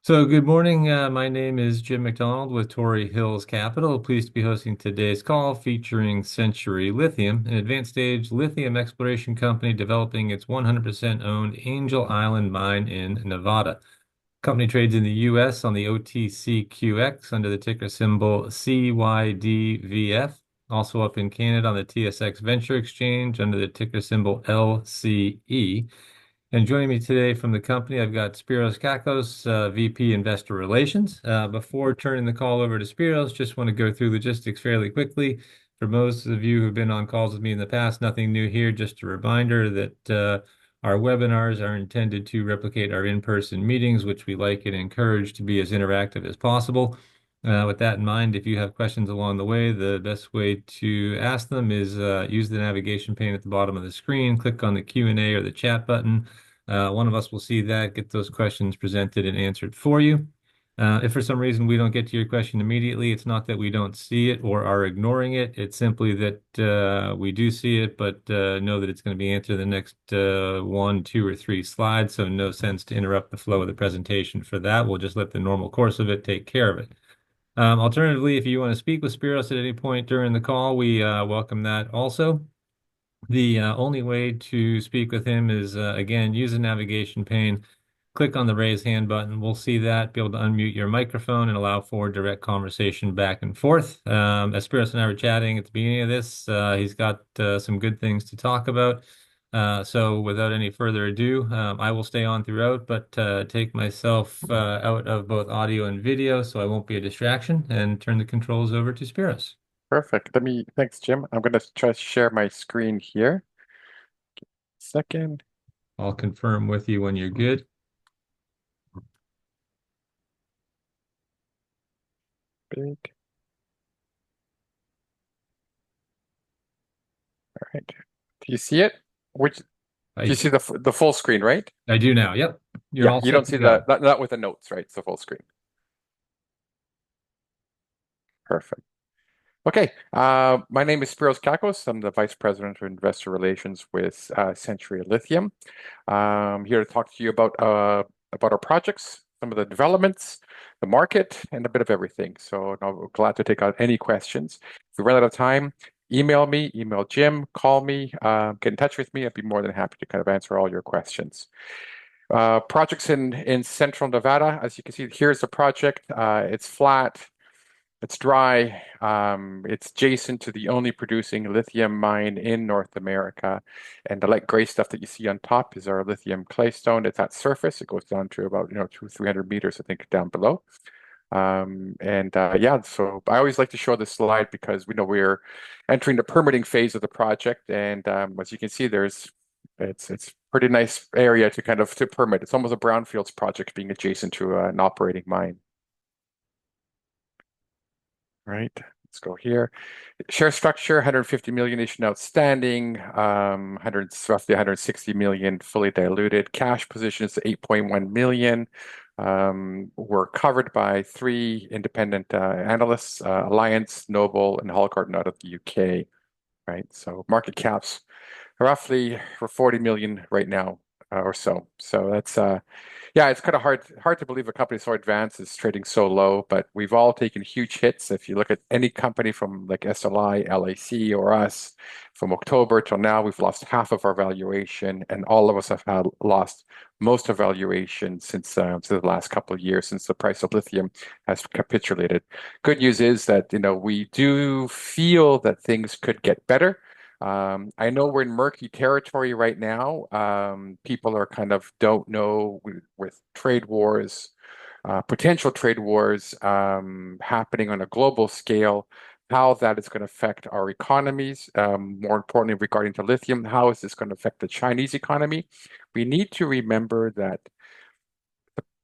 So good morning. My name is Jim McDonald with Torrey Hills Capital. Pleased to be hosting today's call featuring Century Lithium, an advanced stage lithium exploration company developing its 100% owned Angel Island mine in Nevada. Company trades in the U.S. on the OTCQX under the ticker symbol CYDVF. Also up in Canada on the TSX Venture Exchange under the ticker symbol LCE. And joining me today from the company, I've got Spiros Cacos, VP Investor Relations. Before turning the call over to Spiros, just want to go through logistics fairly quickly. For most of you who've been on calls with me in the past, nothing new here. Just a reminder that our webinars are intended to replicate our in-person meetings, which we like and encourage to be as interactive as possible. With that in mind, if you have questions along the way, the best way to ask them is use the navigation pane at the bottom of the screen, click on the Q&A or the chat button. One of us will see that, get those questions presented and answered for you. If for some reason we don't get to your question immediately, it's not that we don't see it or are ignoring it. It's simply that we do see it, but know that it's going to be answered in the next one, two, or three slides. So no sense to interrupt the flow of the presentation for that. We'll just let the normal course of it take care of it. Alternatively, if you want to speak with Spiros at any point during the call, we welcome that also. The only way to speak with him is, again, use the navigation pane, click on the raise hand button. We'll see that, be able to unmute your microphone and allow for direct conversation back and forth. As Spiros and I were chatting at the beginning of this, he's got some good things to talk about. So without any further ado, I will stay on throughout, but take myself out of both audio and video so I won't be a distraction and turn the controls over to Spiros. Perfect. Thanks, Jim. I'm going to try to share my screen here. Second. I'll confirm with you when you're good. Big. All right. Do you see it? Do you I see the full screen, right? I do now. Yep. You're Yeah, all you set don't to see the go. not with the notes, right? It's the full screen. Perfect. Okay. My name is Spiros Cacos. I'm the Vice President of Investor Relations with Century Lithium. I'm here to talk to you about our projects, some of the developments, the market, and a bit of everything. So I'm glad to take on any questions. If we run out of time, email me, email Jim, call me, get in touch with me. I'd be more than happy to kind of answer all your questions. Projects in Central Nevada, as you can see, here's the project. It's flat. It's dry. It's adjacent to the only producing lithium mine in North America. And the light gray stuff that you see on top is our lithium claystone. It's at surface. It goes down to about, 300 meters, I think, down below. Yeah, so I always like to show this slide because we know we're entering the permitting phase of the project. And as you can see, it's pretty nice area to kind of to permit. It's almost a brownfields project being adjacent to an operating mine. Right. Let's go here. Share structure, 150 million issued and outstanding, 100, roughly 160 million fully diluted. Cash position is 8.1 million. We're covered by three independent analysts, Alliance, Noble, and Hallgarden out of the UK. Right. So market caps roughly for 40 million right now or so. So that's yeah, it's kind of hard to believe a company so advanced is trading so low, but we've all taken huge hits. If you look at any company from like SLI, LAC, or us, from October till now, we've lost half of our valuation, and all of us have had lost most of valuation since the last couple of years, since the price of lithium has capitulated. Good news is that we do feel that things could get better. I know we're in murky territory right now. People are kind of don't know with trade wars, potential trade wars happening on a global scale, how that is going to affect our economies. More importantly, regarding to lithium, how is this going to affect the Chinese economy? We need to remember that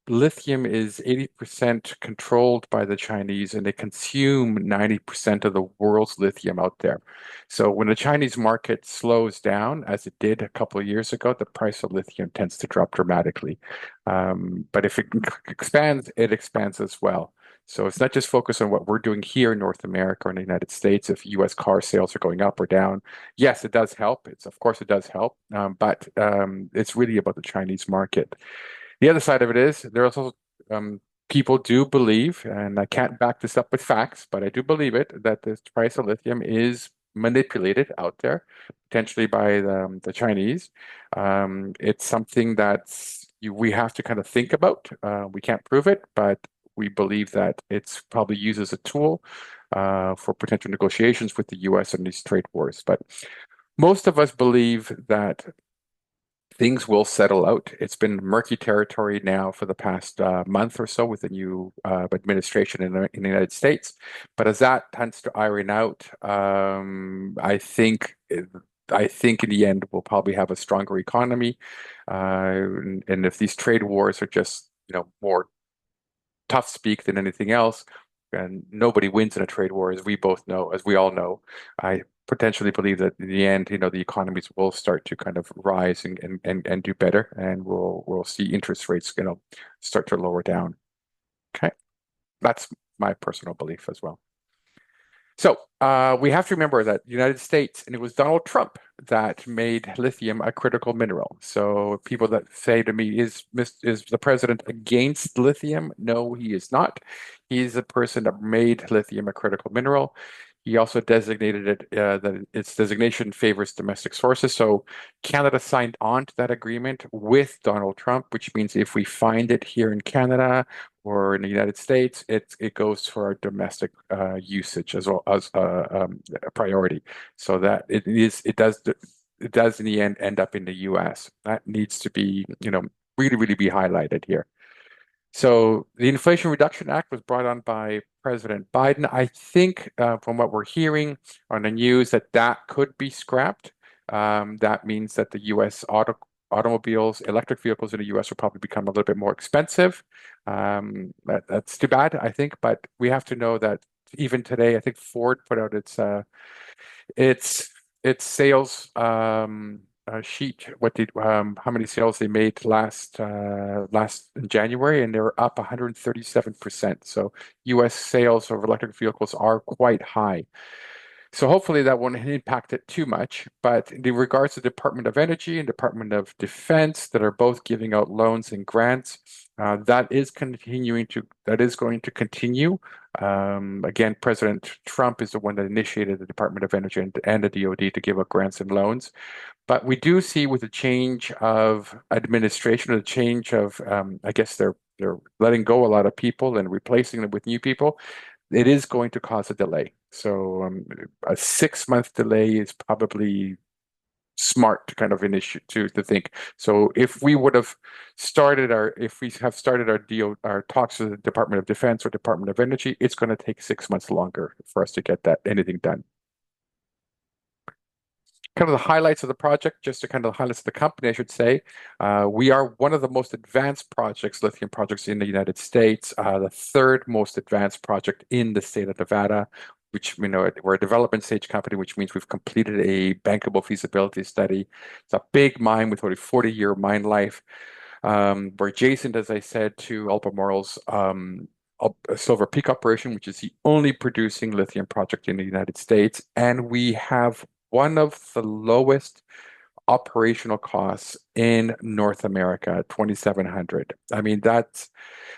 lithium is 80% controlled by the Chinese, and they consume 90% of the world's lithium out there. So when the Chinese market slows down, as it did a couple of years ago, the price of lithium tends to drop dramatically. But if it expands, it expands as well. So it's not just focused on what we're doing here in North America or in the United States. If U.S. car sales are going up or down, yes, it does help. Of course it does help, but it's really about the Chinese market. The other side of it is there's also people do believe, and I can't back this up with facts, but I do believe it, that the price of lithium is manipulated out there, potentially by the Chinese. It's something we have to kind of think about. We can't prove it, but we believe that it's probably used as a tool for potential negotiations with the US and these trade wars. But most of us believe that things will settle out. It's been murky territory now for the past month or so with the new administration in the United States. But as that tends to iron out, I think in the end we'll probably have a stronger economy. And if these trade wars are just more tough speak than anything else, and nobody wins in a trade war, as we both know, as we all know. I potentially believe that in the end, the economies will start to kind of rise and do better, and we'll see interest rates, start to lower down. Okay, that's my personal belief as well. So we have to remember that the United States, and it was Donald Trump that made lithium a critical mineral. So people that say to me, is the president against lithium? No, he is not. He's the person that made lithium a critical mineral. He also designated it that its designation favors domestic sources. So Canada signed on to that agreement with Donald Trump, which means if we find it here in Canada or in the United States, it goes for our domestic usage as well as a priority. So that it does in the end up in the U.S. That needs to be really really be highlighted here. So the Inflation Reduction Act was brought on by President Biden. I think from what we're hearing on the news that could be scrapped. That means that the U.S. automobiles, electric vehicles in the U.S. will probably become a little bit more expensive. That's too bad, I think, but we have to know that even today, I think Ford put out its sales sheet, how many sales they made last in January, and they were up 137%. So U.S. sales of electric vehicles are quite high. So hopefully that won't impact it too much. But in regards to Department of Energy and Department of Defense that are both giving out loans and grants, that is going to continue. Again, President Trump is the one that initiated the Department of Energy and the DoD to give out grants and loans. But we do see with the change of administration, or the change of, I guess they're letting go a lot of people and replacing them with new people, it is going to cause a delay. So a 6 month delay is probably smart to kind of an issue to think. So if we have started our deal, our talks with the Department of Defense or Department of Energy, it's going to take 6 months longer for us to get anything done. Kind of the highlights of the project, just to kind of the highlights of the company, I should say. We are one of the most advanced lithium projects in the United States, the third most advanced project in the state of Nevada, which we're a development stage company, which means we've completed a bankable feasibility study. It's a big mine with about a 40-year mine life. We're adjacent, as I said, to Albemarle's Silver Peak operation, which is the only producing lithium project in the United States. And we have one of the lowest operational costs in North America, 2,700. I mean, that's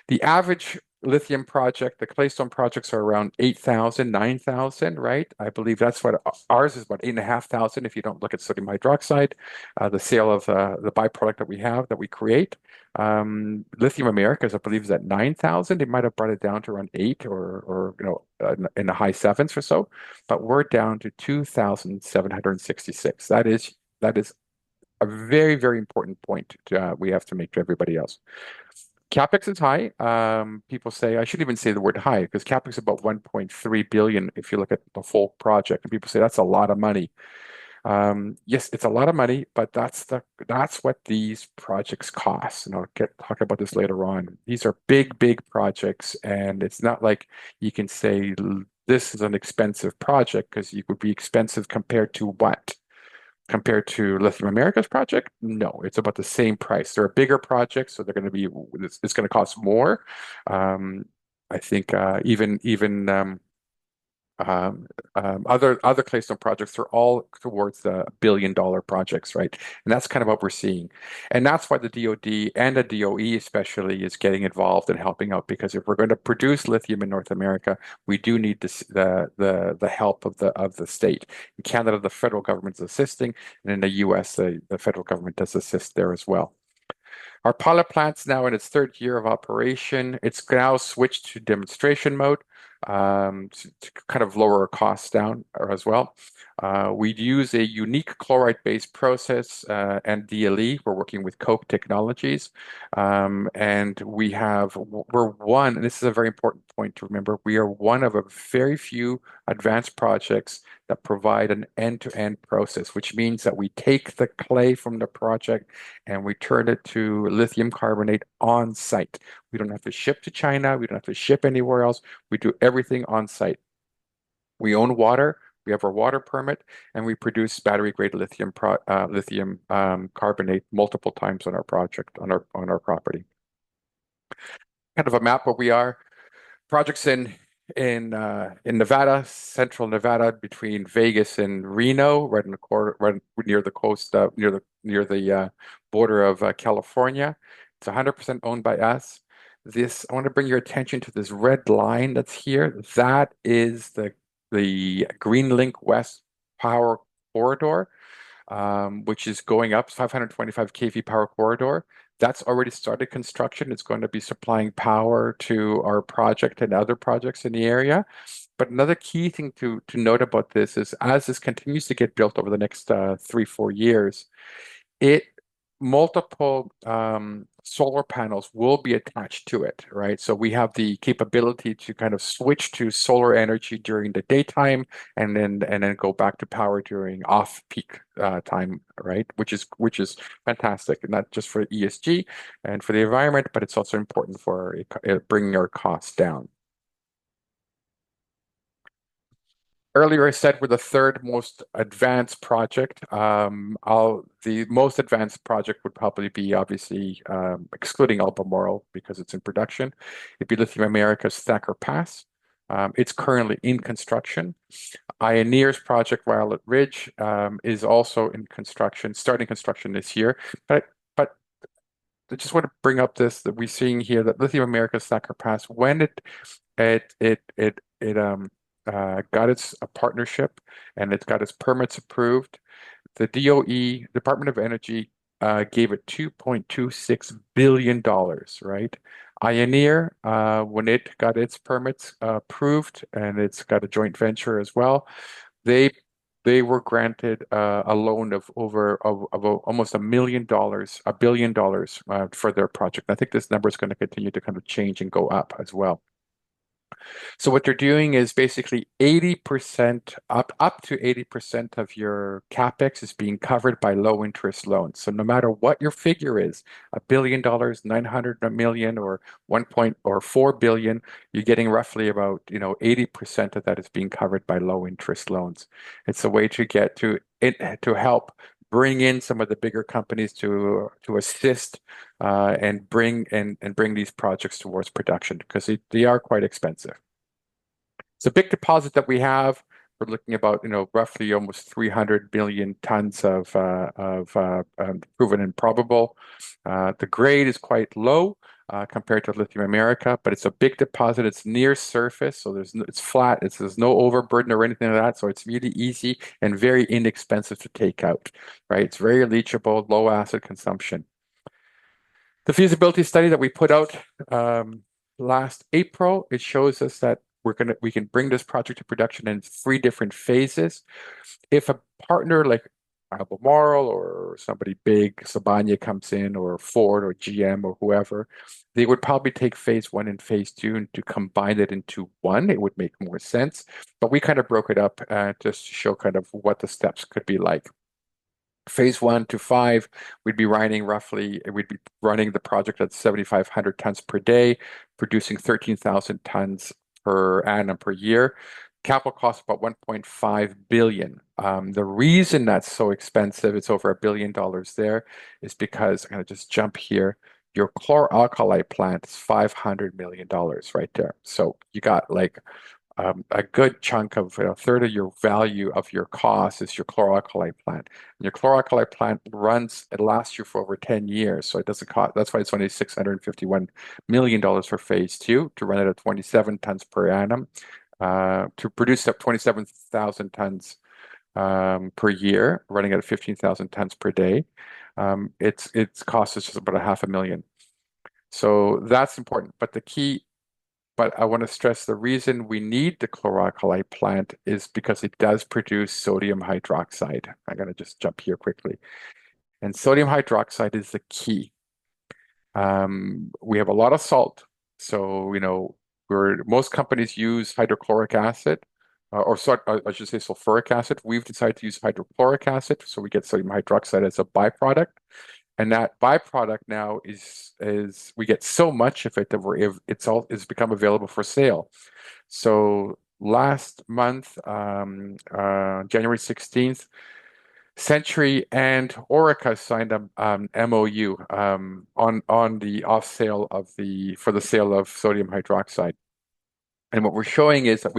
the average lithium project. The claystone projects are around 8,000, 9,000, right? I believe that's what ours is, about 8,500 if you don't look at sodium hydroxide, the sale of the byproduct that we create. Lithium Americas, I believe, is at 9,000. They might have brought it down to around 8 or in the high sevens or so, but we're down to 2,766. That is a very, very important point we have to make to everybody else. CapEx is high. People say, I shouldn't even say the word high, because CapEx is about 1.3 billion if you look at the full project. And people say that's a lot of money. Yes, it's a lot of money, but that's what these projects cost. And I'll talk about this later on. These are big, big projects, and it's not like you can say this is an expensive project, because you would be expensive compared to what? Compared to Lithium America's project? No, it's about the same price. They're a bigger project, so it's going to cost more. I think even Um, other claystone projects are all towards the billion-dollar projects, right? And that's kind of what we're seeing, and that's why the DoD and the DOE especially is getting involved and helping out because if we're going to produce lithium in North America, we do need the help of the state. In Canada, the federal government is assisting, and in the U.S., the federal government does assist there as well. Our pilot plant's now in its third year of operation. It's now switched to demonstration mode to kind of lower our costs down as well. We use a unique chloride-based process and DLE. We're working with Coke Technologies. And we're one, and this is a very important point to remember, we are one of a very few advanced projects that provide an end-to-end process, which means that we take the clay from the project and we turn it to lithium carbonate on site. We don't have to ship to China. We don't have to ship anywhere else. We do everything on site. We own water. We have our water permit, and we produce battery-grade lithium carbonate multiple times on our project on our property. Kind of a map where we are. Projects in Nevada, central Nevada, between Vegas and Reno, right in the corner, right near the coast, near the border of California. It's 100% owned by us. This I want to bring your attention to this red line that's here. That is the Greenlink West power corridor, which is going up 525 kV power corridor. That's already started construction. It's going to be supplying power to our project and other projects in the area. But another key thing to note about this is as this continues to get built over the next 3-4 years, it multiple solar panels will be attached to it, right? So we have the capability to kind of switch to solar energy during the daytime and then go back to power during off-peak time, right? Which is fantastic, and not just for ESG and for the environment, but it's also important for bringing our costs down. Earlier, I said we're the third most advanced project. The most advanced project would probably be obviously excluding Albemarle because it's in production. It'd be Lithium America's Thacker Pass. It's currently in construction. Ioneer's project Violet Ridge is also in construction, starting construction this year. But I just want to bring up this that we're seeing here that Lithium America's Thacker Pass when it got its partnership and it's got its permits approved. The DOE, Department of Energy, gave it $2.26 billion, right? Ioneer, when it got its permits approved and it's got a joint venture as well, they they were granted a loan of almost $1 billion for their project. I think this number is going to continue to kind of change and go up as well. So what they're doing is basically 80% up to 80% of your capex is being covered by low interest loans. So no matter what your figure is, $1 billion, 900 million, or 4 billion, you're getting roughly about 80% of that is being covered by low interest loans. It's a way to get to it to help bring in some of the bigger companies to assist and bring these projects towards production because they are quite expensive. It's a big deposit that we have. We're looking about roughly almost 300 billion tons of proven and probable. The grade is quite low compared to Lithium America, but it's a big deposit. It's near surface, so it's flat. There's no overburden or anything like that, so it's really easy and very inexpensive to take out. Right? It's very leachable, low acid consumption. The feasibility study that we put out last April, it shows us that we can bring this project to production in 3 different phases. If a partner like Albemarle or somebody big, Sibanye comes in, or Ford or GM or whoever, they would probably take phase 1 and phase 2 and to combine it into one. It would make more sense. But we kind of broke it up just to show kind of what the steps could be like. Phase 1 to 5, we'd be running the project at 7,500 tons per day, producing 13,000 tons per annum per year. Capital cost about 1.5 billion. The reason that's so expensive, it's over $1 billion there, is because I'm going to just jump here. Your chlor-alkali plant is $500 million right there. So you got like a good chunk of a third of your value of your cost is your chlor-alkali plant. And your chlor-alkali plant it lasts you for over 10 years. So it doesn't cost, that's why it's only $651 million for phase two to run it at 27 tons per annum, to produce up 27,000 tons per year, running at 15,000 tons per day. Its cost is just about a half a million. So that's important. But I want to stress the reason we need the chlor-alkali plant is because it does produce sodium hydroxide. I'm going to just jump here quickly. And sodium hydroxide is the key. We have a lot of salt. So, most companies use hydrochloric acid, I should say sulfuric acid. We've decided to use hydrochloric acid, so we get sodium hydroxide as a byproduct. And that byproduct now is we get so much of it that it's become available for sale. So last month, January 16th, Century and Orica signed a MOU on the off sale for the sale of sodium hydroxide. And what we're showing is that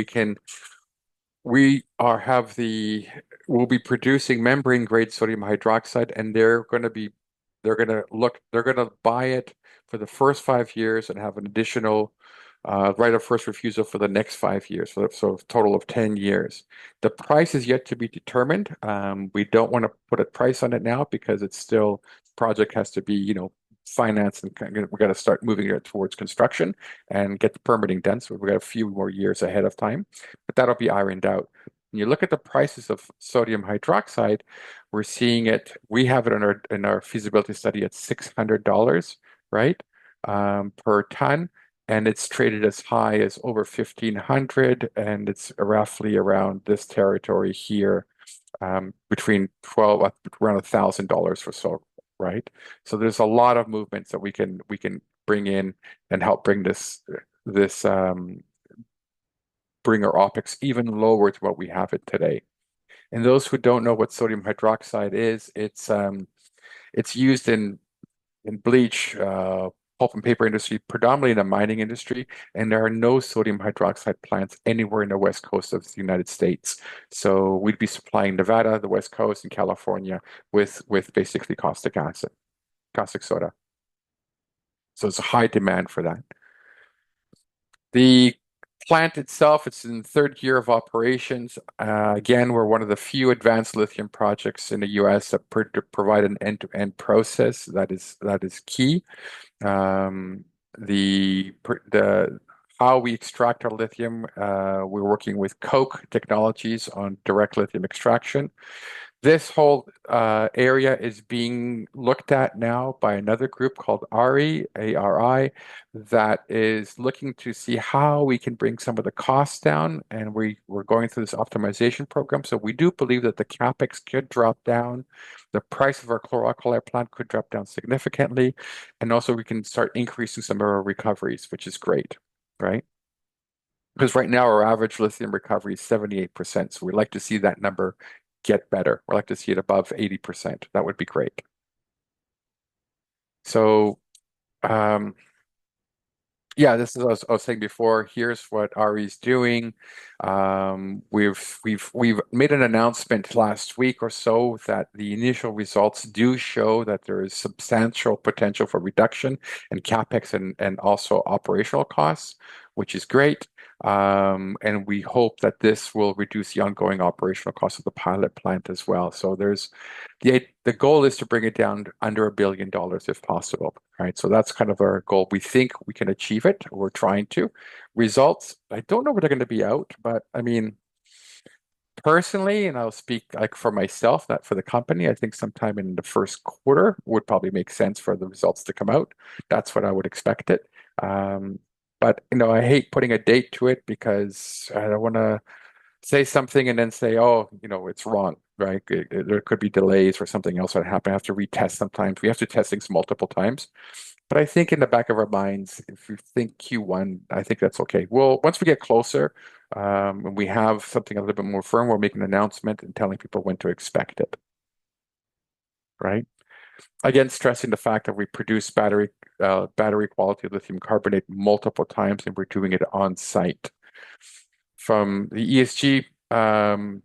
we'll be producing membrane grade sodium hydroxide, and they're going to buy it for the first 5 years and have an additional right of first refusal for the next 5 years. So a total of 10 years. The price is yet to be determined. We don't want to put a price on it now because project has to be, financed, and we got to start moving it towards construction and get the permitting done. So we've got a few more years ahead of time, but that'll be ironed out. When you look at the prices of sodium hydroxide, we have it in our feasibility study at $600, right, per ton, and it's traded as high as over 1,500, and it's roughly around this territory here, between around $1,000 or so, right? So there's a lot of movements that we can bring in and help bring our OpEx even lower to what we have it today. And those who don't know what sodium hydroxide is, it's used in bleach, pulp and paper industry, predominantly in the mining industry, and there are no sodium hydroxide plants anywhere in the west coast of the United States. So we'd be supplying Nevada, the west coast, and California with basically caustic soda. So it's a high demand for that. The plant itself, it's in the third year of operations. Again, we're one of the few advanced lithium projects in the US that provide an end-to-end process that is key. How we extract our lithium, we're working with Koch Technologies on direct lithium extraction. This whole area is being looked at now by another group called ARI, ARI, that is looking to see how we can bring some of the costs down, and we're going through this optimization program. So we do believe that the capex could drop down, the price of our chlor-alkali plant could drop down significantly, and also we can start increasing some of our recoveries, which is great, right? Because right now our average lithium recovery is 78%, so we'd like to see that number get better. We'd like to see it above 80%. That would be great. So, yeah, this is what I was saying before. Here's what Ari's doing. We've made an announcement last week or so that the initial results do show that there is substantial potential for reduction in capex and also operational costs, which is great. And we hope that this will reduce the ongoing operational costs of the pilot plant as well. So the goal is to bring it down under $1 billion if possible, right? So that's kind of our goal. We think we can achieve it. We're trying to. Results, I don't know when they're going to be out, but I mean, personally, and I'll speak like for myself, not for the company, I think sometime in the first quarter would probably make sense for the results to come out. That's what I would expect it. But I hate putting a date to it because I don't want to say something and then say, oh, it's wrong, right? There could be delays or something else that happen. I have to retest sometimes. We have to test things multiple times. But I think in the back of our minds, if we think Q1, I think that's okay. Well, once we get closer, and we have something a little bit more firm, we'll make an announcement and telling people when to expect it, right? Again, stressing the fact that we produce battery quality lithium carbonate multiple times and we're doing it on site. From the ESG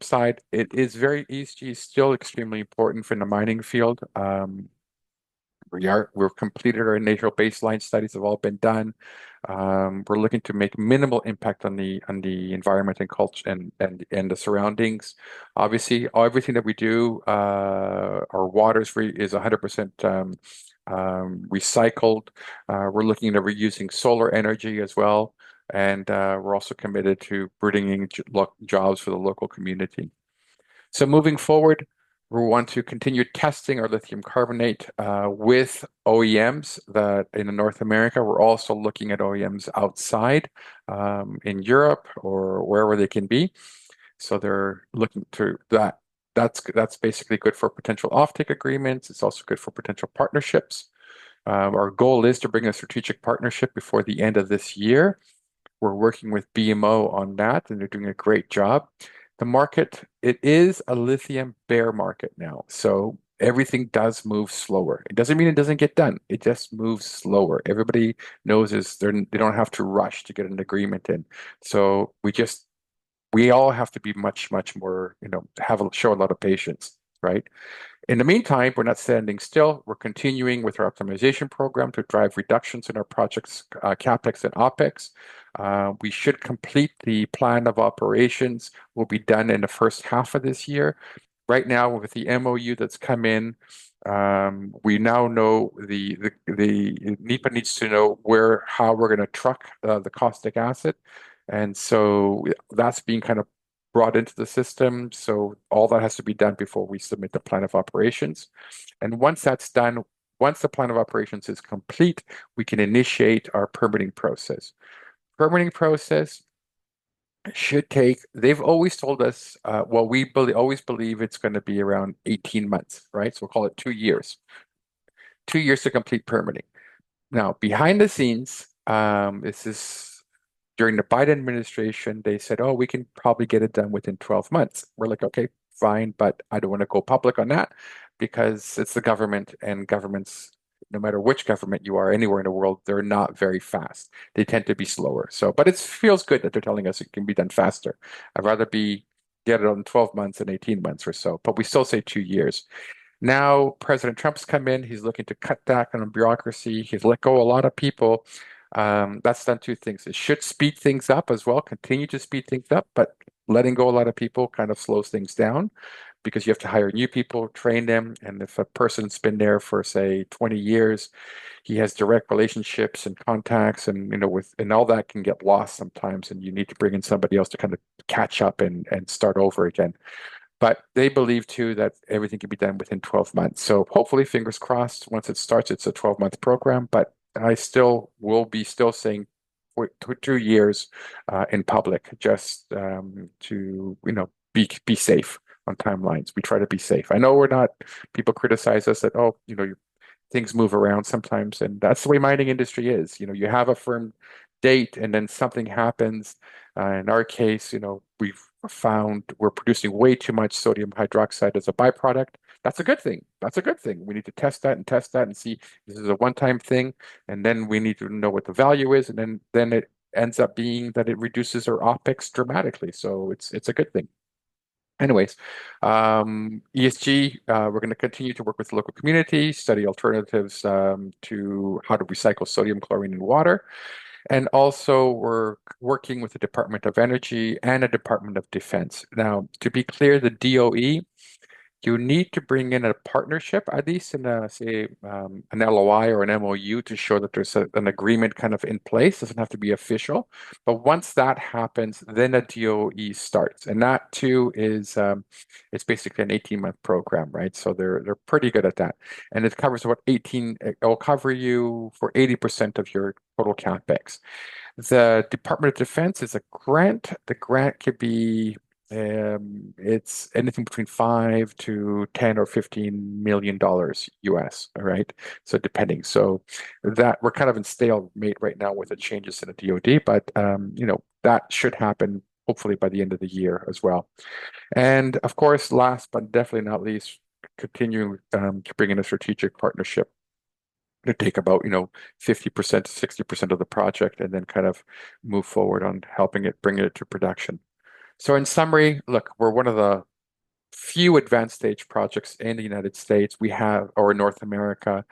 side, it is very ESG is still extremely important for the mining field. We're completed our initial baseline studies have all been done. We're looking to make minimal impact on the environment and culture and the surroundings. Obviously, everything that we do, our water is 100% recycled. We're looking at reusing solar energy as well, and we're also committed to bringing jobs for the local community. So moving forward, we want to continue testing our lithium carbonate with OEMs that in North America. We're also looking at OEMs outside in Europe or wherever they can be. So they're looking to that. That's basically good for potential offtake agreements. It's also good for potential partnerships. Our goal is to bring a strategic partnership before the end of this year. We're working with BMO on that, and they're doing a great job. The market, it is a lithium bear market now. So everything does move slower. It doesn't mean it doesn't get done. It just moves slower. Everybody knows they don't have to rush to get an agreement in. So we all have to be much, much more, show a lot of patience, right? In the meantime, we're not standing still. We're continuing with our optimization program to drive reductions in our projects, CapEx and OpEx. We should complete the plan of operations. Will be done in the first half of this year. Right now, with the MOU that's come in, we now know the NEPA needs to know how we're going to truck the caustic acid, and so that's being kind of brought into the system. So all that has to be done before we submit the plan of operations. And once that's done, once the plan of operations is complete, we can initiate our permitting process. Permitting process should take, they've always told us, always believe it's going to be around 18 months, right? So we'll call it 2 years. 2 years to complete permitting. Now, behind the scenes, this is during the Biden administration, they said, oh, we can probably get it done within 12 months. We're like, okay, fine, but I don't want to go public on that because it's the government, and governments, no matter which government you are anywhere in the world, they're not very fast. They tend to be slower. So, but it feels good that they're telling us it can be done faster. I'd rather get it on 12 months than 18 months or so, but we still say 2 years. Now, President Trump's come in. He's looking to cut back on bureaucracy. He's let go a lot of people. That's done two things. It should speed things up as well, continue to speed things up, but letting go a lot of people kind of slows things down because you have to hire new people, train them. And if a person's been there for, say, 20 years, he has direct relationships and contacts, and and all that can get lost sometimes, and you need to bring in somebody else to kind of catch up and start over again. But they believe too that everything can be done within 12 months. So hopefully, fingers crossed, once it starts, it's a 12-month program. But I still will be still saying for 2 years in public, just to be safe on timelines. We try to be safe. I know we're not. People criticize us that things move around sometimes, and that's the way mining industry is. You have a firm date, and then something happens. In our case, we've found we're producing way too much sodium hydroxide as a byproduct. That's a good thing. That's a good thing. We need to test that and see this is a one-time thing, and then we need to know what the value is, and then it ends up being that it reduces our OpEx dramatically. So it's a good thing. Anyways, ESG, we're going to continue to work with the local community, study alternatives to how to recycle sodium chlorine in water. And also, we're working with the Department of Energy and the Department of Defense. Now, to be clear, the DOE, you need to bring in a partnership, at least in say, an LOI or an MOU to show that there's an agreement kind of in place. It doesn't have to be official. But once that happens, then a DOE starts. And that too is, it's basically an 18-month program, right? So they're pretty good at that. And it covers it will cover you for 80% of your total CapEx. The Department of Defense is a grant. The grant could be it's anything between 5 to 10 or $15 million US. All right. So depending. So that we're kind of in stalemate right now with the changes in the DoD, but that should happen hopefully by the end of the year as well. And of course, last but definitely not least, continuing to bring in a strategic partnership to take about 50% to 60% of the project and then kind of move forward on helping it bring it to production. So in summary, look, we're one of the few advanced stage projects in the United States we have, or North America.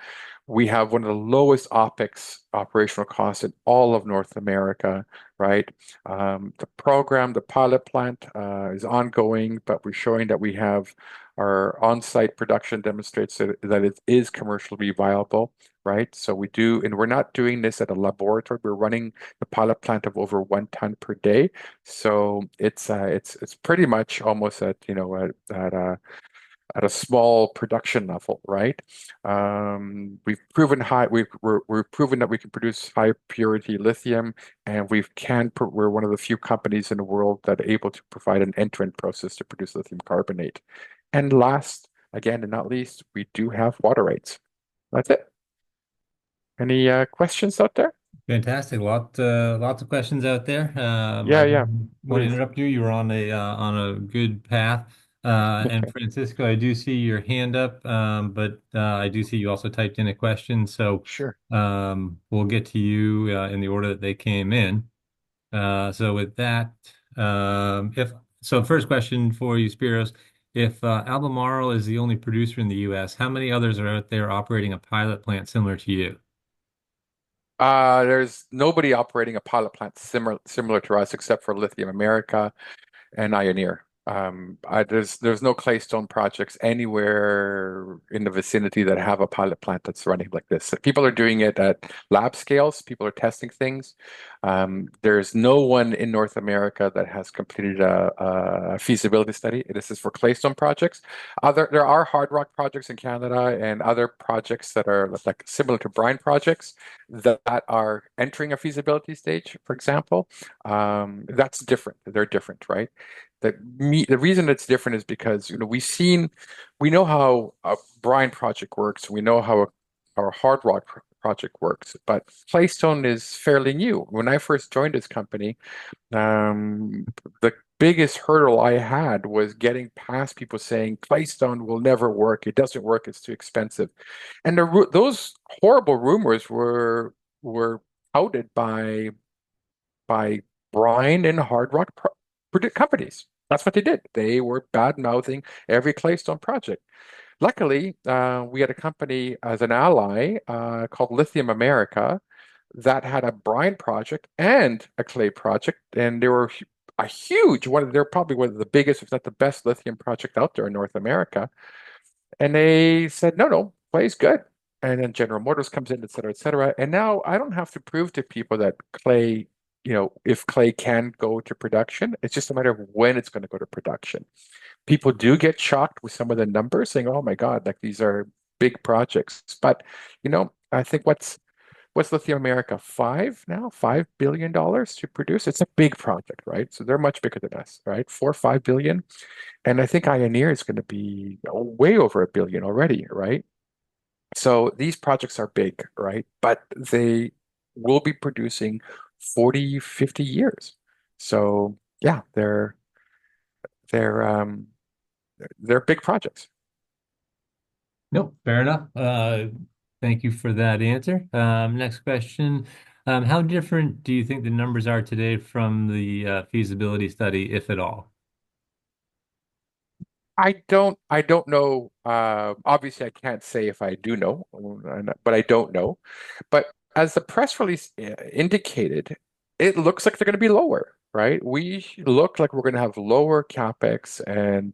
We have one of the lowest OpEx operational costs in all of North America, right? The program, the pilot plant is ongoing, but we're showing that we have our on-site production demonstrates that it is commercially viable, right? So we do, and we're not doing this at a laboratory. We're running the pilot plant of over 1 ton per day. So it's pretty much almost at, at a small production level, right? We've proven we've proven that we can produce high purity lithium, and we're one of the few companies in the world that are able to provide an end-to-end process to produce lithium carbonate. And last, again and not least, we do have water rights. That's it. Any questions out there? Fantastic. Lots of questions out there. I Yeah, yeah, didn't want to please. interrupt you. You were on a good path. And Francisco, I do see your hand up, but I do see you also typed in a question. So Sure. we'll get to you in the order that they came in. So with that, if so, first question for you, Spiros. If Albemarle is the only producer in the U.S., how many others are out there operating a pilot plant similar to you? There's nobody operating a pilot plant similar to us except for Lithium America and Ioneer. There's no claystone projects anywhere in the vicinity that have a pilot plant that's running like this. People are doing it at lab scales. People are testing things. There's no one in North America that has completed a feasibility study. This is for claystone projects. There are hard rock projects in Canada and other projects that are like similar to brine projects that are entering a feasibility stage, for example. That's different. They're different, right? The reason it's different is because we know how a brine project works. We know how our hard rock project works, but Claystone is fairly new. When I first joined this company, the biggest hurdle I had was getting past people saying Claystone will never work. It doesn't work. It's too expensive, and those horrible rumors were touted by brine and hard rock companies. That's what they did. They were bad mouthing every Claystone project. Luckily, we had a company as an ally called Lithium America that had a brine project and a clay project, and they were a huge one. They're probably one of the biggest, if not the best, lithium project out there in North America. And they said, no, no, clay's good. And then General Motors comes in, et cetera, et cetera. And now I don't have to prove to people that clay, if clay can go to production, it's just a matter of when it's going to go to production. People do get shocked with some of the numbers saying, oh my God, like these are big projects. But, I think what's Lithium America, $5 billion to produce? It's a big project, right? So they're much bigger than us, right? 4 or 5 billion. And I think Ioneer is going to be way over a billion already, right? So these projects are big, right? But they will be producing 40, 50 years. So yeah, they're they're big projects. Nope, fair enough. Thank you for that answer. Next question. How different do you think the numbers are today from the feasibility study, if at all? I don't know. Obviously, I can't say if I do know, but I don't know. But as the press release indicated, it looks like they're going to be lower, right? We look like we're going to have lower capex and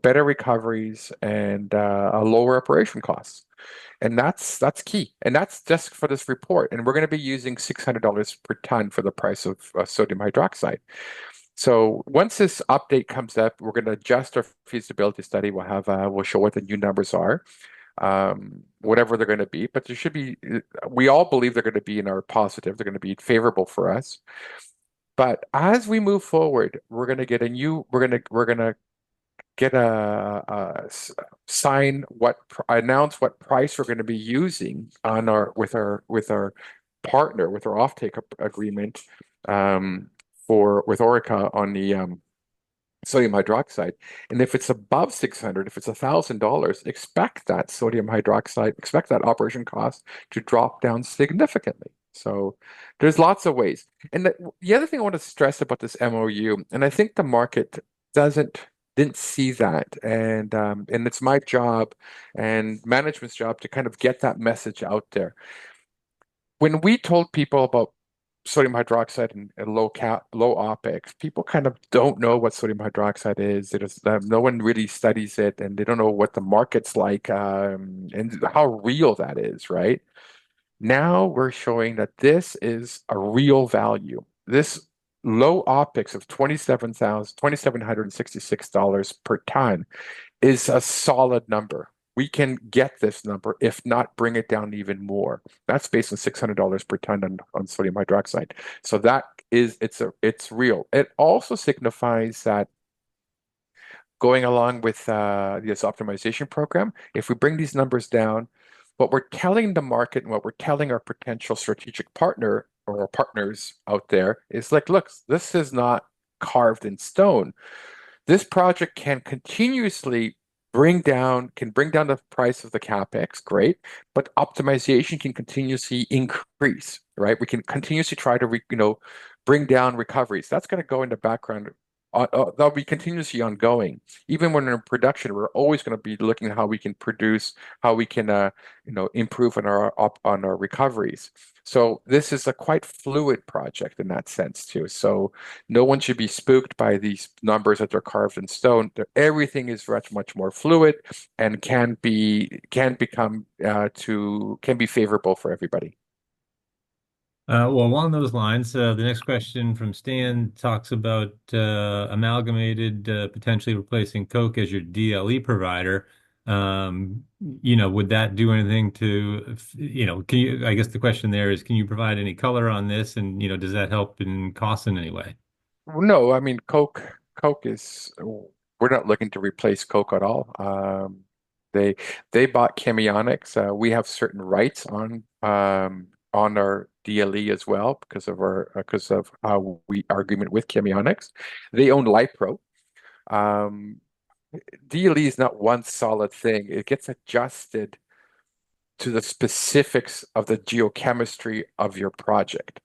better recoveries and a lower operation costs, and that's key. And that's just for this report. And we're going to be using $600 per ton for the price of sodium hydroxide. So once this update comes up, we're going to adjust our feasibility study. We'll show what the new numbers are, whatever they're going to be. But there should be. We all believe they're going to be in our positive. They're going to be favorable for us. But as we move forward, we're going to get a new. We're going to get sign announce what price we're going to be using on our with our partner with our offtake agreement for with Orica on the sodium hydroxide. And if it's above 600, if it's $1,000, expect that sodium hydroxide, expect that operation cost to drop down significantly. So there's lots of ways. And the other thing I want to stress about this MOU, and I think the market doesn't didn't see that, and it's my job and management's job to kind of get that message out there. When we told people about sodium hydroxide and low OpEx, people kind of don't know what sodium hydroxide is. No one really studies it, and they don't know what the market's like, and how real that is, right? Now we're showing that this is a real value. This low OpEx of $27,766 per ton is a solid number. We can get this number, if not bring it down even more. That's based on $600 per ton on sodium hydroxide. So that is it's real. It also signifies that going along with this optimization program, if we bring these numbers down, what we're telling the market and what we're telling our potential strategic partner or our partners out there is like, look, this is not carved in stone. This project can bring down the price of the capex, great, but optimization can continuously increase, right? We can continuously try to, bring down recoveries. That's going to go in the background. That'll be continuously ongoing. Even when we're in production, we're always going to be looking at how we can produce, how we can, improve on our recoveries. So this is a quite fluid project in that sense too. So no one should be spooked by these numbers that are carved in stone. Everything is much, much more fluid and can be favorable for everybody. Well, along those lines, the next question from Stan talks about amalgamated potentially replacing Coke as your DLE provider. Would that do anything to, can you, I guess the question there is, can you provide any color on this? And, does that help in cost in any way? No, I mean Coke is we're not looking to replace Coke at all. They they bought Chemionics. We have certain rights on our DLE as well because of how our agreement with Chemionics. They own Lipro. Um, DLE is not one solid thing. It gets adjusted to the specifics of the geochemistry of your project.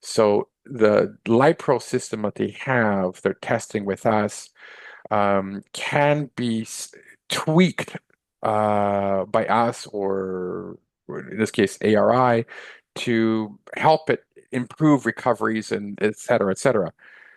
So the Lipro system that they're testing with us, can be tweaked by us or in this case ARI to help it improve recoveries and et cetera, et cetera.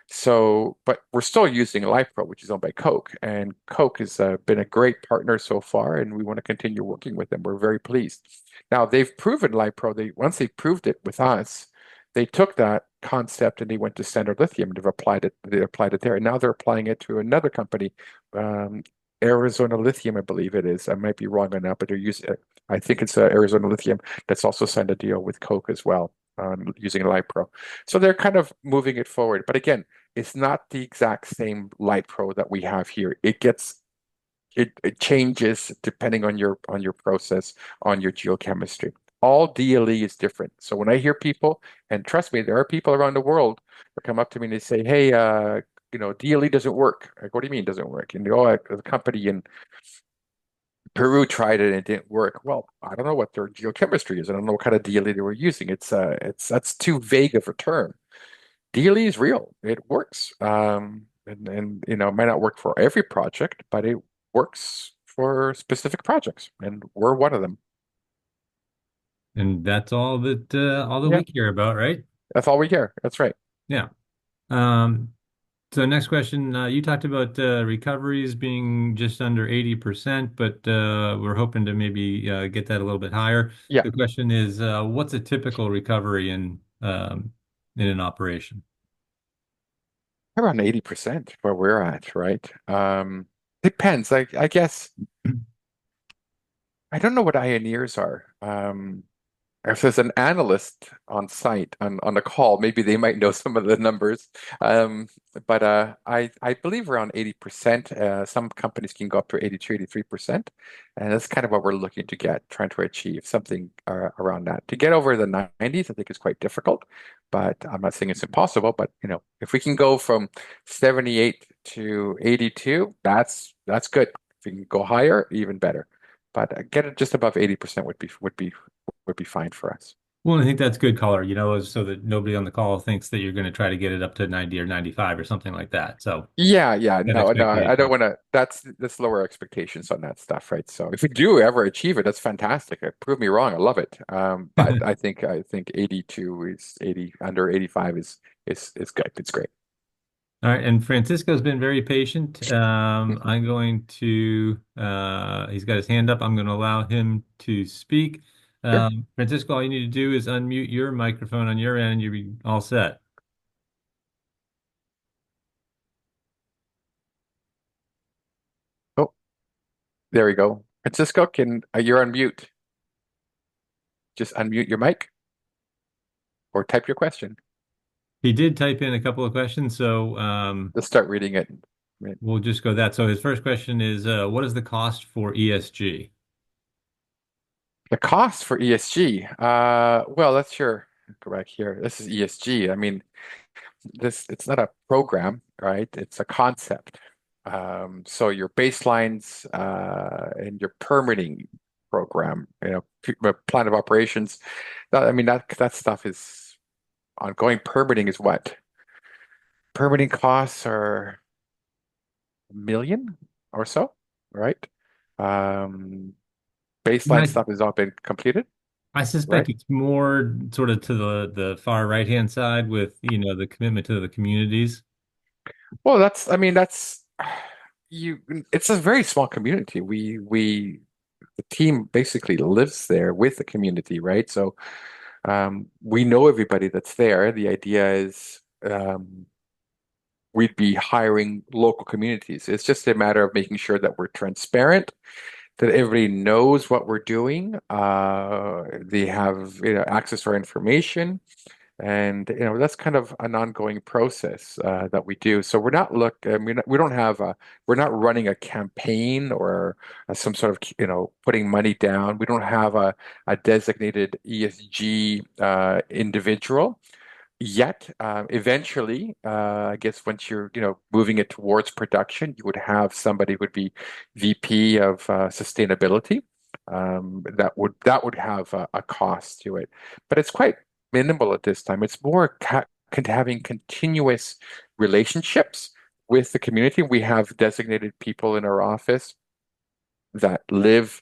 So, but we're still using Lifepro, which is owned by Coke, and Coke has been a great partner so far, and we want to continue working with them. We're very pleased. Now they've proven Lifepro. Once they proved it with us, they took that concept and they went to Standard Lithium and they've applied it. They applied it there, and now they're applying it to another company, um, Arizona Lithium, I believe it is. I might be wrong on that, but they're using. I think it's Arizona Lithium that's also signed a deal with Coke as well, using Lifepro. So they're kind of moving it forward. But again, it's not the exact same Light Pro that we have here. It changes depending on your process, on your geochemistry. All DLE is different. So when I hear people, and trust me, there are people around the world that come up to me and they say, "Hey, DLE doesn't work." Like, what do you mean it doesn't work? And the company in Peru tried it and it didn't work. Well, I don't know what their geochemistry is. I don't know what kind of DLE they were using. That's too vague of a term. DLE is real. It works. And it might not work for every project, but it works for specific projects, and we're one of them. And that's all that Yeah, we care about, right? that's all we care. That's right. Yeah. Um, So next question, you talked about recoveries being just under 80%, but we're hoping to maybe get that a little bit higher. Yeah, The question is, what's a typical recovery in an operation? around 80% where we're at, right? Depends. I guess I don't know what ioneers are. If there's an analyst on site on a call, maybe they might know some of the numbers. Um, but I believe around 80%. Some companies can go up to 82, 83%. And that's kind of what we're looking to trying to achieve something around that. To get over the 90s, I think is quite difficult, but I'm not saying it's impossible. But if we can go from 78 to 82, that's good. If we can go higher, even better. But get it just above 80% would be fine for us. Well, I think that's good color, so that nobody on the call thinks that you're going to try to get it up to 90 or 95 or something like that. So Yeah, yeah, that no, I don't expectation. want to. That's lower expectations on that stuff, right? So if we do ever achieve it, that's fantastic. Prove me wrong, I love it. But I think 82 is 80 under 85 is good. It's great. All right, and Francisco's been very patient. Mhm. I'm going to, he's got his hand up. I'm going to allow him to speak. Sure. Francisco, all you need to do is unmute your microphone on your end, and you'll be all set. Oh, there we go. Francisco, can you're on mute? Just unmute your mic or type your question. He did type in a couple of questions, so Let's start reading it. Right. we'll just go that. So his first question is, what is the cost for ESG? The cost for ESG. Well, that's your go back here. This is ESG. I mean, this it's not a program, right? It's a concept. So your baselines and your permitting program, plan of operations. I mean that stuff is ongoing. Permitting is what? Permitting costs are a million or so, right? Um, Baseline I, stuff has all been completed, I right? suspect it's more sort of to the far right-hand side with, the commitment to the communities. Well, I mean, that's you. It's a very small community. The team basically lives there with the community, right? So we know everybody that's there. The idea is we'd be hiring local communities. It's just a matter of making sure that we're transparent, that everybody knows what we're doing. They have, access to our information. And that's kind of an ongoing process that we do. So we're not look. I mean, we're not running a campaign or some sort of putting money down. We don't have a designated ESG individual yet. Eventually, I guess once you're moving it towards production, you would have somebody who would be VP of sustainability. That would have a cost to it, but it's quite minimal at this time. It's more having continuous relationships with the community. We have designated people in our office that live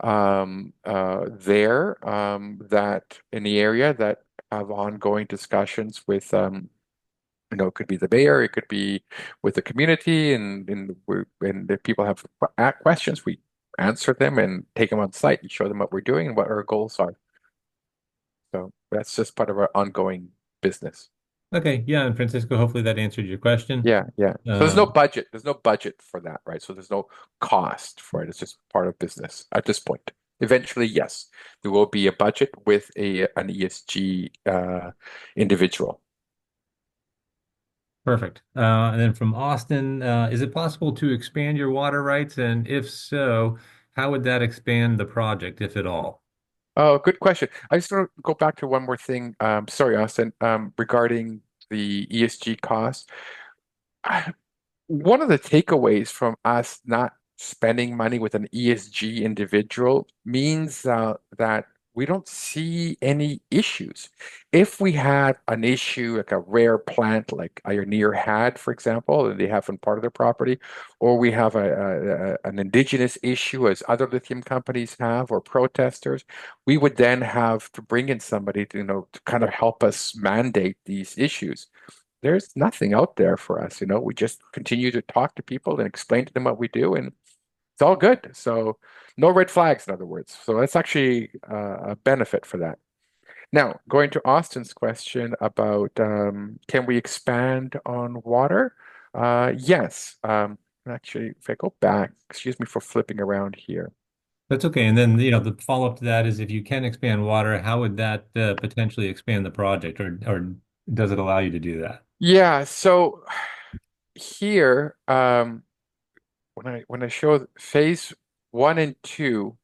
there, that in the area that have ongoing discussions with it could be the mayor, it could be with the community, and if people have questions, we answer them and take them on site and show them what we're doing and what our goals are. So that's just part of our ongoing business. Okay, yeah, and Francisco, hopefully that answered your question. Yeah, yeah. So there's no Um, budget. There's no budget for that, right? So there's no cost for it. It's just part of business at this point. Eventually, yes, there will be a budget with an ESG individual. Perfect. And then from Austin, is it possible to expand your water rights? And if so, how would that expand the project, if at all? Oh, good question. I just want to go back to one more thing. Sorry, Austin, regarding the ESG costs. One of the takeaways from us not spending money with an ESG individual means that we don't see any issues. If we had an issue, like a rare plant like Ioneer had, for example, that they have on part of their property, or we have an indigenous issue as other lithium companies have, or protesters, we would then have to bring in somebody to kind of help us mandate these issues. There's nothing out there for us. We just continue to talk to people and explain to them what we do, and it's all good. So no red flags, in other words. So that's actually a benefit for that. Now, going to Austin's question about can we expand on water? Yes. Actually, if I go back, excuse me for flipping around here. That's okay. And then, the follow-up to that is if you can expand water, how would that potentially expand the project, or does it allow you to do that? Yeah, so here, when I show phase 1 and 2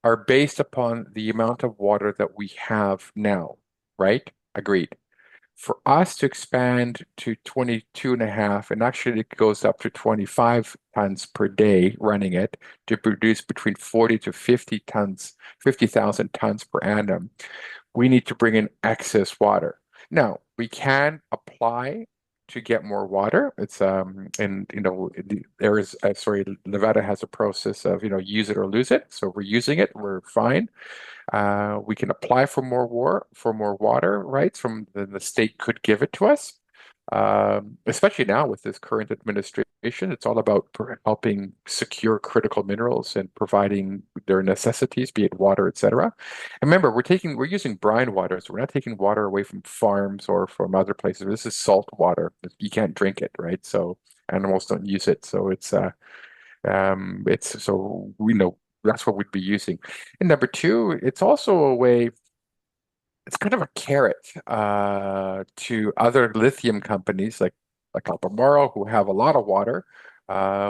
are based upon the amount of water that we have now, right? Agreed. For us to expand to 22 and a half, and actually it goes up to 25 tons per day running it to produce between 40 to 50 tons, 50,000 tons per annum. we need to bring in excess water. Now, we can apply to get more water. It's and Nevada has a process of, use it or lose it. So we're using it, we're fine. We can apply for more water rights from the state could give it to us. Especially now with this current administration, it's all about helping secure critical minerals and providing their necessities, be it water, etc. And remember, we're using brine water, so we're not taking water away from farms or from other places. This is salt water. You can't drink it, right? So animals don't use it. So it's so we know that's what we'd be using. And number two, it's also a way, it's kind of a carrot to other lithium companies like Albemarle, who have a lot of water,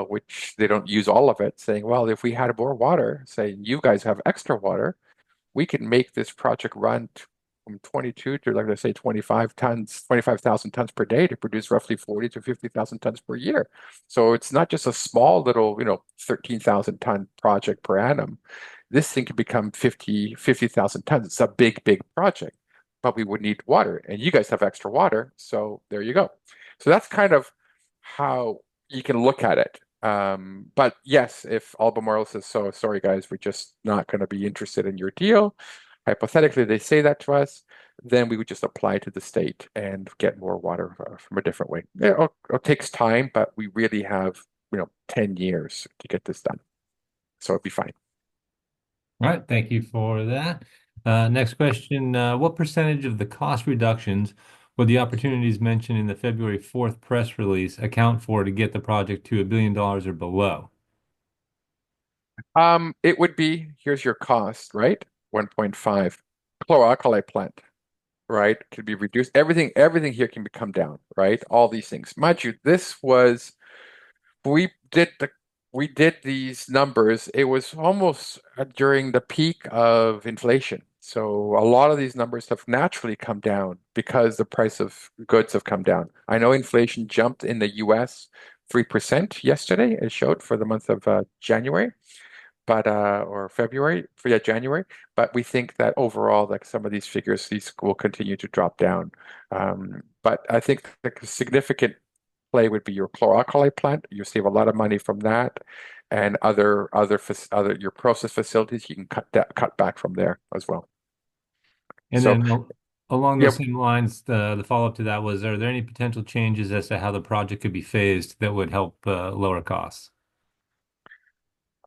which they don't use all of it, saying, well, if we had more water, saying you guys have extra water, we can make this project run from 22 to, like I say, 25,000 tons per day to produce roughly 40 to 50,000 tons per year. So it's not just a small little, 13,000 ton project per annum. This thing could become 50,000 tons. It's a big, big project, but we would need water, and you guys have extra water. So there you go. So that's kind of how you can look at it. But yes, if Albemarle says, so sorry guys, we're just not going to be interested in your deal, hypothetically they say that to us, then we would just apply to the state and get more water from a different way. It takes time, but we really have, 10 years to get this done. So it'd be fine. All right, thank you for that. Next question. What percentage of the cost reductions would the opportunities mentioned in the February 4th press release account for to get the project to $1 billion or below? It would be, here's your cost, right? 1.5. Chlor-alkali plant, right? Could be reduced. Everything here can come down, right? All these things. Mind you, this was we did the we did these numbers. It was almost during the peak of inflation. So a lot of these numbers have naturally come down because the price of goods have come down. I know inflation jumped in the US 3% yesterday, it showed for the month of January, but or February, for yeah, January. But we think that overall, like some of these figures, these will continue to drop down. But I think the significant play would be your chlor-alkali plant. You save a lot of money from that, and other your process facilities. You can cut back from there as well. And So then along yeah, those same lines, the follow-up to that was, are there any potential changes as to how the project could be phased that would help lower costs?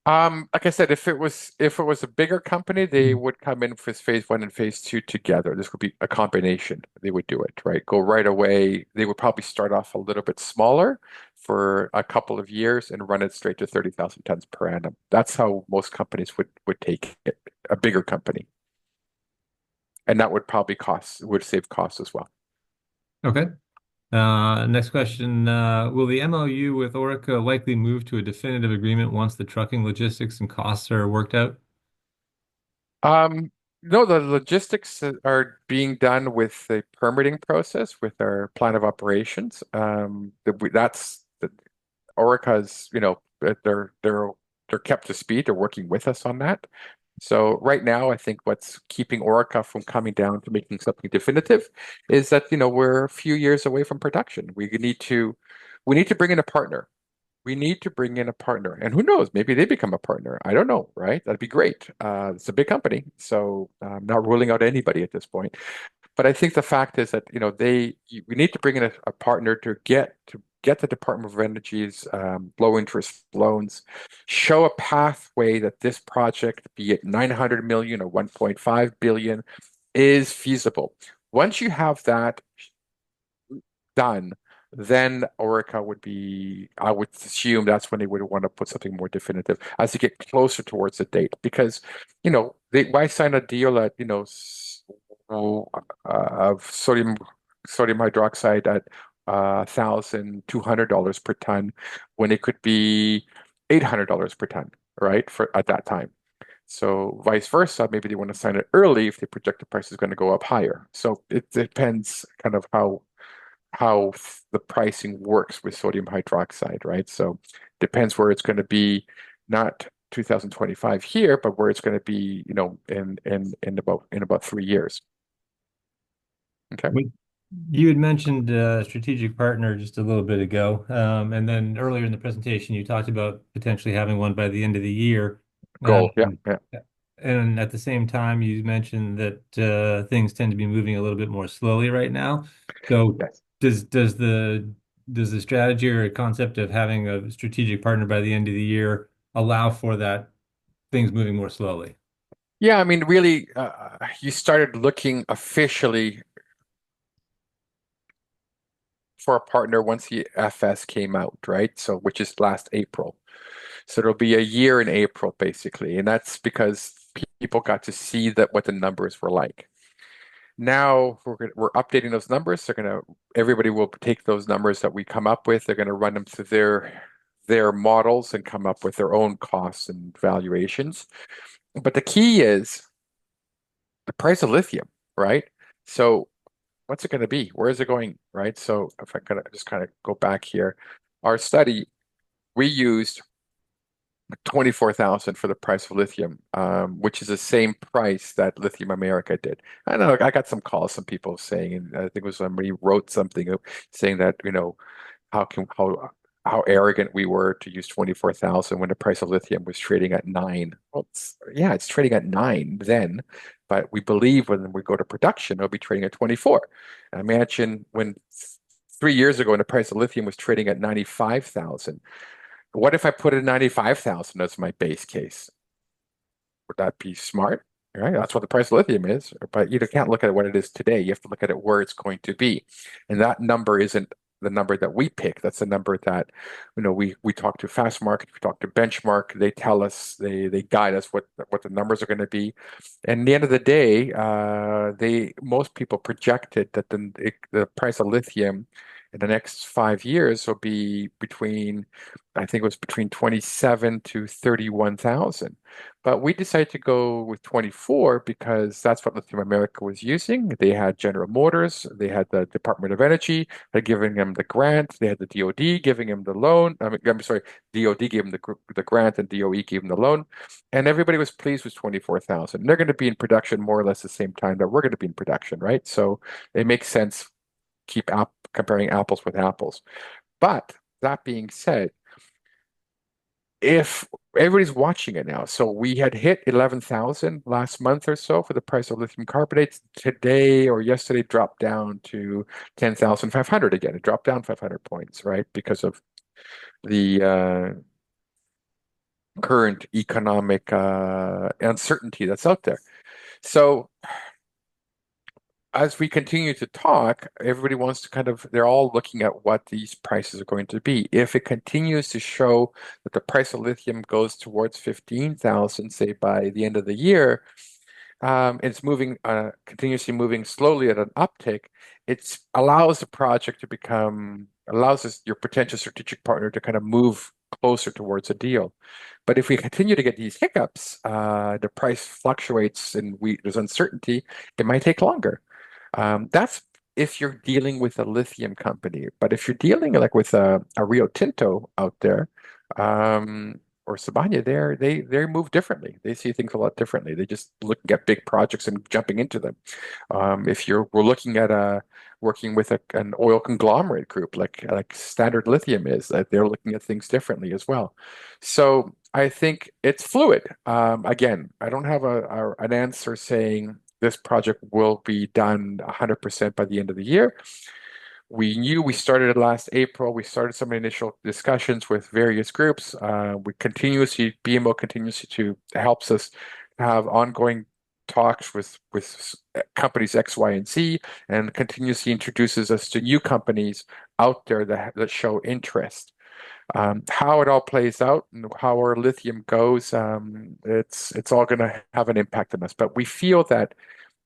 like I said, if it was a bigger company, they would come in with phase one and phase two together. This would be a combination. They would do it, right? Go right away. They would probably start off a little bit smaller for a couple of years and run it straight to 30,000 tons per annum. That's how most companies would take it, a bigger company. And that would save costs as well. Okay. Next question. Will the MOU with Orica likely move to a definitive agreement once the trucking logistics and costs are worked out? Um, no, the logistics are being done with the permitting process with our plan of operations. That's the Orica's, they're kept to speed. They're working with us on that. So right now, I think what's keeping Orica from coming down to making something definitive is that, we're a few years away from production. We need to bring in a partner. We need to bring in a partner. And who knows, maybe they become a partner. I don't know, right? That'd be great. It's a big company, so I'm not ruling out anybody at this point. But I think the fact is that, we need to bring in a partner to get the Department of Energy's low interest loans, show a pathway that this project, be it 900 million or 1.5 billion, is feasible. Once you have that done, then Orica would be, I would assume that's when they would want to put something more definitive as they get closer towards the date. Because, why sign a deal at, of sodium hydroxide at $1,200 per ton when it could be $800 per ton, right? For at that time. So vice versa, maybe they want to sign it early if they project the price is going to go up higher. So it depends kind of how the pricing works with sodium hydroxide, right? So depends where it's going to be, not 2025 here, but where it's going to be, in about 3 years. Okay. When you had mentioned strategic partner just a little bit ago, and then earlier in the presentation, you talked about potentially having one by the end of the year. Goal. Yeah. Um, Yeah. and at the same time, you mentioned that things tend to be moving a little bit more slowly right now. So Yes. does does the does the strategy or concept of having a strategic partner by the end of the year allow for that things moving more slowly? Yeah. I mean, really, you started looking officially for a partner once the FS came out, right? So, which is last April. So it'll be a year in April, basically, and that's because people got to see that what the numbers were like. Now we're updating those numbers. Everybody will take those numbers that we come up with. They're gonna run them through their models and come up with their own costs and valuations. But the key is the price of lithium, right? So what's it going to be? Where is it going, right? So if I kind of just kind of go back here, our study, we used 24,000 for the price of lithium, which is the same price that Lithium America did. I know I got some calls, some people saying, and I think it was somebody wrote something saying that, how can how arrogant we were to use 24,000 when the price of lithium was trading at nine. Well, yeah, it's trading at nine then, but we believe when we go to production, it'll be trading at 24. Imagine when 3 years ago, when the price of lithium was trading at 95,000. What if I put in 95,000 as my base case? Would that be smart? Right? That's what the price of lithium is. But you can't look at what it is today. You have to look at it where it's going to be. And that number isn't the number that we pick. That's the number that, we talk to Fast Market, we talk to Benchmark. They tell us, they guide us what the numbers are going to be. And at the end of the day, most people projected that the price of lithium in the next 5 years will be I think it was between 27 to 31,000. But we decided to go with 24 because that's what Lithium America was using. They had General Motors, they had the Department of Energy, they're giving them the grant, they had the DOD giving him the loan. I'm sorry, DOD gave him the grant and DOE gave him the loan. And everybody was pleased with 24,000. They're going to be in production more or less the same time that we're going to be in production, right? So it makes sense keep comparing apples with apples. But that being said, if everybody's watching it now, so we had hit 11,000 last month or so for the price of lithium carbonate. Today or yesterday dropped down to 10,500 again. It dropped down 500 points, right? Because of the current economic uncertainty that's out there. So as we continue to talk, everybody wants to they're all looking at what these prices are going to be. If it continues to show that the price of lithium goes towards 15,000, say by the end of the year, it's moving, continuously moving slowly at an uptick. It allows the project to allows your potential strategic partner to kind of move closer towards a deal. But if we continue to get these hiccups, the price fluctuates and there's uncertainty, it might take longer. That's if you're dealing with a lithium company. But if you're dealing like with a Rio Tinto out there, or Sabania, they move differently. They see things a lot differently. They just look at big projects and jumping into them. If we're looking at working with an oil conglomerate group like Standard Lithium is, that they're looking at things differently as well. So I think it's fluid. Again, I don't have an answer saying this project will be done 100% by the end of the year. We knew we started it last April. We started some initial discussions with various groups. BMO continuously to helps us have ongoing talks with companies X, Y, and Z, and continuously introduces us to new companies out there that show interest. How it all plays out and how our lithium goes, it's all going to have an impact on us. But we feel that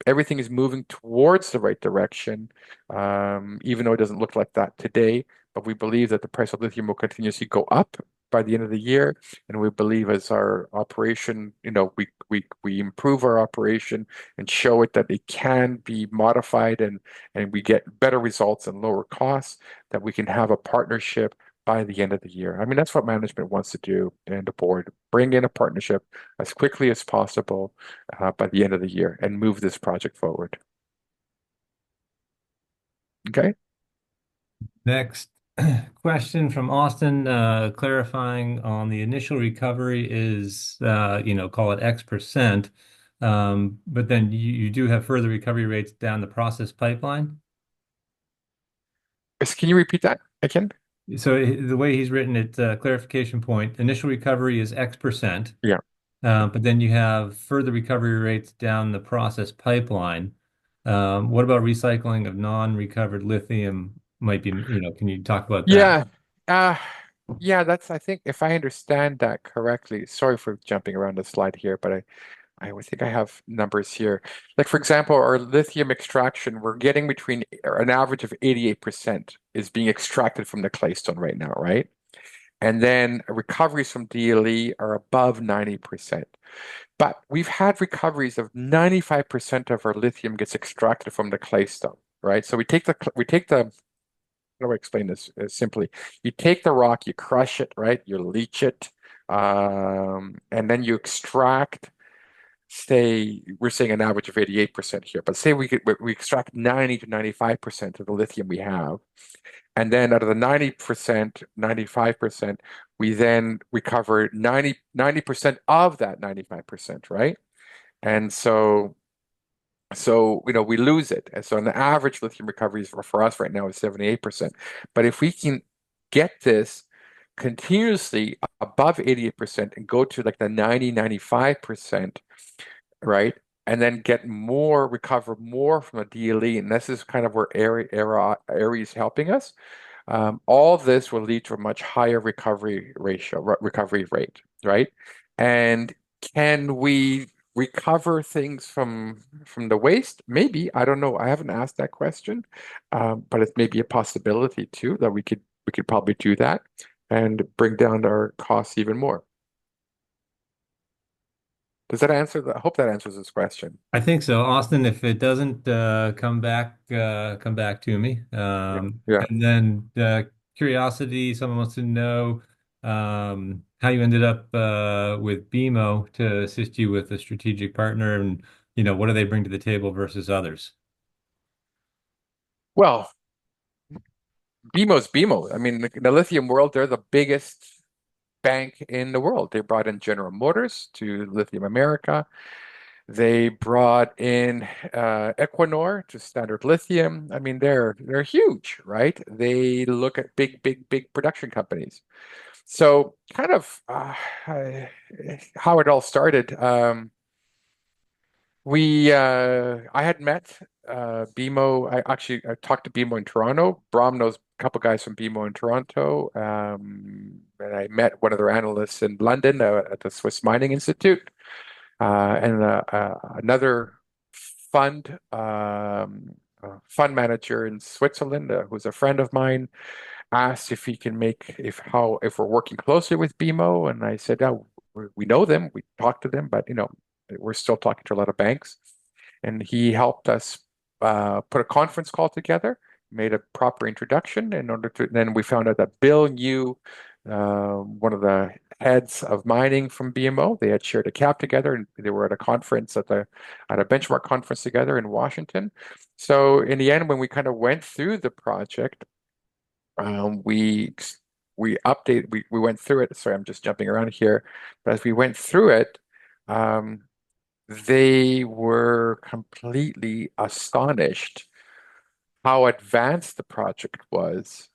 everything is moving towards the right direction, even though it doesn't look like that today. But we believe that the price of lithium will continuously go up by the end of the year, and we believe as our operation, we improve our operation and show it that it can be modified and we get better results and lower costs, that we can have a partnership by the end of the year. I mean, that's what management wants to do and the board, bring in a partnership as quickly as possible by the end of the year and move this project forward. Okay. Next question from Austin, clarifying on the initial recovery is, call it X%. But then you do have further recovery rates down the process pipeline. Can you repeat that again? So the way he's written it, clarification point, initial recovery is X%. Yeah. But then you have further recovery rates down the process pipeline. What about recycling of non-recovered lithium might be, can you talk about that? Yeah. Uh, yeah, that's, I think, if I understand that correctly, sorry for jumping around the slide here, but I would think I have numbers here. Like, for example, our lithium extraction, we're getting between an average of 88% is being extracted from the claystone right now, right? And then recoveries from DLE are above 90%. But we've had recoveries of 95% of our lithium gets extracted from the claystone, right? So we take the how do I explain this simply? You take the rock, you crush it, right? You leach it, and then you extract. Say we're saying an average of 88% here, but say we extract 90 to 95% of the lithium we have, and then out of the 90%, 95%, we then recover 90% of that 95%, right? And so we lose it. And so an average lithium recovery for us right now is 78%. But if we can get this continuously above 88% and go to like the 90, 95%, right? And then get more, recover more from the DLE. And this is kind of where Aerie is helping us. All this will lead to a much higher recovery rate, right? And can we recover things from the waste? Maybe. I don't know. I haven't asked that question, but it's maybe a possibility too that we could probably do that and bring down our costs even more. Does that answer I hope that answers this question. I think so, Austin. If it doesn't come back to me. Yeah. Yeah. And then curiosity, someone wants to know how you ended up with BMO to assist you with a strategic partner, and what do they bring to the table versus others? Well, BMO's BMO. I mean, the lithium world, they're the biggest bank in the world. They brought in General Motors to Lithium America. They brought in Equinor to Standard Lithium. I mean, they're huge, right? They look at big production companies. So, kind of how it all started. I had met BMO. I talked to BMO in Toronto. Brom knows a couple guys from BMO in Toronto. And I met one of their analysts in London at the Swiss Mining Institute, and another fund fund manager in Switzerland, who's a friend of mine, asked if he can make if we're working closely with BMO, and I said, "Oh, we know them, we talk to them, but we're still talking to a lot of banks." And he helped us put a conference call together, made a proper introduction in order to. Then we found out that Bill knew one of the heads of mining from BMO. They had shared a cab together, and they were at a conference at a benchmark conference together in Washington. So in the end, when we kind of went through the project, we we went through it. Sorry, I'm just jumping around here. But as we went through it, um, they were completely astonished how advanced the project was,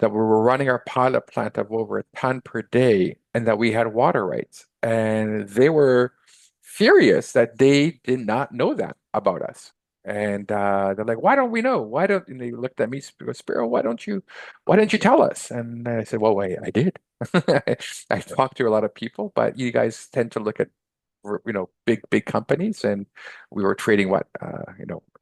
that we were running our pilot plant of over a ton per day, and that we had water rights. And they were furious that they did not know that about us. And they're like, "Why don't we know? Why don't?" And they looked at me, Spiro, why didn't you tell us?" And I said, "Well, I did. I talked to a lot of people, but you guys tend to look at big companies, and we were trading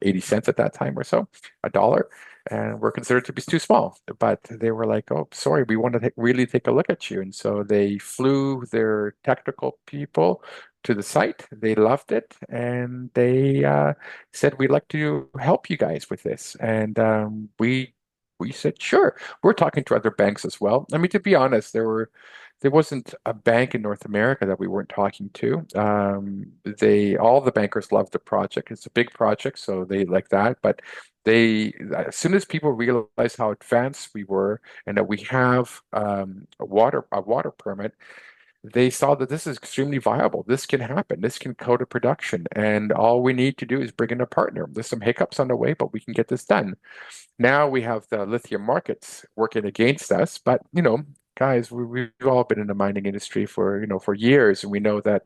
80 cents at that time or so, a dollar, and we're considered to be too small. But they were like, "Oh, sorry, we want to really take a look at you." And so they flew their technical people to the site. They loved it, and they said, "We'd like to help you guys with this." And we said, "Sure." We're talking to other banks as well. I mean, to be honest, there wasn't a bank in North America that we weren't talking to. All the bankers loved the project. It's a big project, so they like that. But As soon as people realized how advanced we were and that we have a water permit, they saw that this is extremely viable. This can happen. This can go to production. And all we need to do is bring in a partner. There's some hiccups on the way, but we can get this done. Now we have the lithium markets working against us, but guys, we've all been in the mining industry for years, and we know that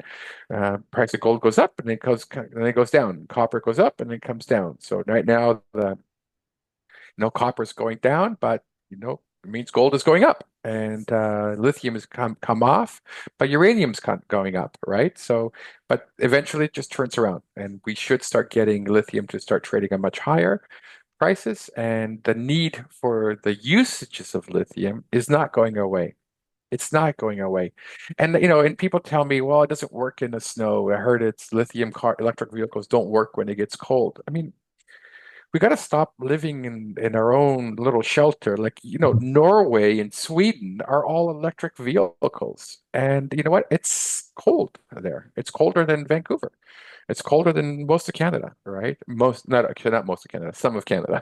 price of gold goes up and then it goes down. Copper goes up and then it comes down. So right now the copper's going down, but it means gold is going up, and lithium has come off, but uranium's going up, right? So, but eventually it just turns around, and we should start getting lithium to start trading at much higher prices, and the need for the usages of lithium is not going away. It's not going away. And people tell me, well, it doesn't work in the snow. I heard it's lithium car electric vehicles don't work when it gets cold. I mean, we got to stop living in our own little shelter. Like, Norway and Sweden are all electric vehicles. And you know what? It's cold there. It's colder than Vancouver. It's colder than most of Canada, right? Not most of Canada, some of Canada.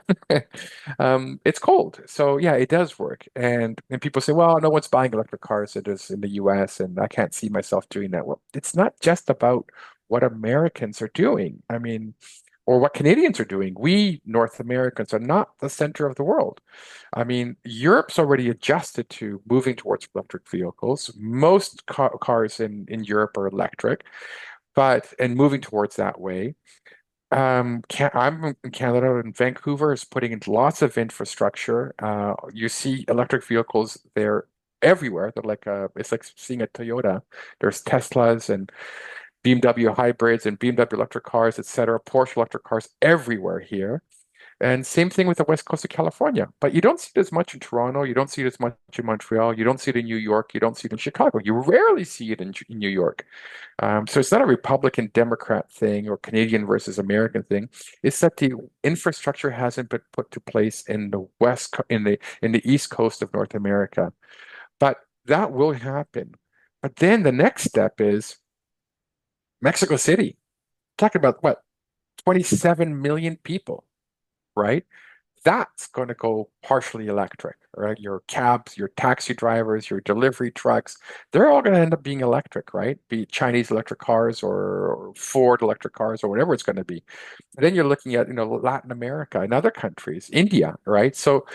It's cold. So yeah, it does work. And people say, well, no one's buying electric cars it is in the US, and I can't see myself doing that. Well, it's not just about what Americans are doing. I mean, or what Canadians are doing. We North Americans are not the center of the world. I mean, Europe's already adjusted to moving towards electric vehicles. Most cars in Europe are electric, and moving towards that way. I'm in Canada, and Vancouver is putting in lots of infrastructure. You see electric vehicles there everywhere. They're like it's like seeing a Toyota. There's Teslas and BMW hybrids and BMW electric cars, etc., Porsche electric cars everywhere here. And same thing with the west coast of California. But you don't see it as much in Toronto. You don't see it as much in Montreal. You don't see it in New York. You don't see it in Chicago. You rarely see it in New York. So it's not a Republican Democrat thing or Canadian versus American thing. It's that the infrastructure hasn't been put to place in the in the east coast of North America. But that will happen. But then the next step is Mexico City. Talking about what, 27 million people, right? That's going to go partially electric, right? Your cabs, your taxi drivers, your delivery trucks, they're all going to end up being electric, right? Be it Chinese electric cars or Ford electric cars or whatever it's going to be. And then you're looking at, Latin America and other countries, India, right? So